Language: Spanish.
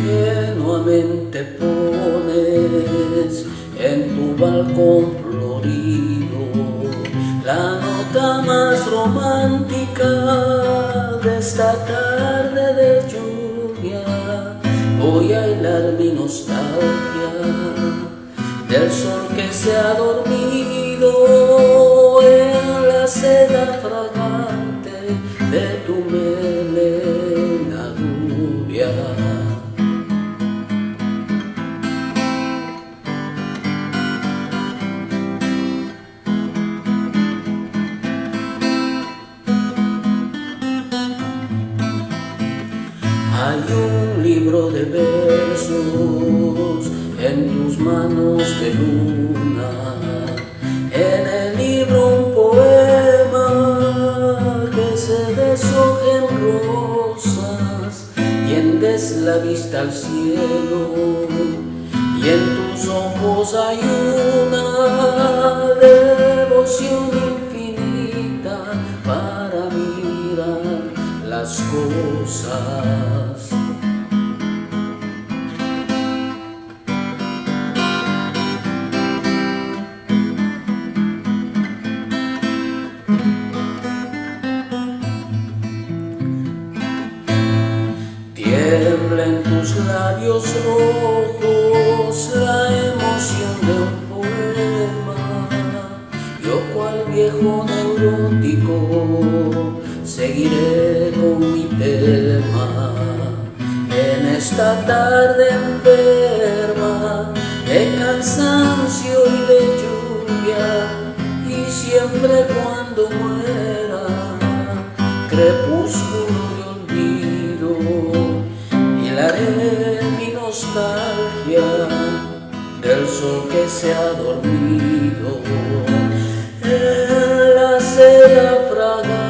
Ingenuamente pones en tu balcón florido la nota más romántica de esta tarde de lluvia. Voy a hilar mi nostalgia del sol que se ha dormido en la seda fragante de tu melena rubia. Hay un libro de versos en tus manos de luna, en el libro un poema que se deshoja en rosas, tiendes la vista al cielo y en tus ojos hay una devoción infinita para mirar las cosas. Tiembla en tus labios rojos la emoción de un poema. Yo cual viejo neurótico seguiré con mi tema en esta tarde enferma de cansancio y de lluvia. Y siempre cuando muera, crepúsculo de olvido, hilaré mi nostalgia del sol que se ha dormido en la seda fragante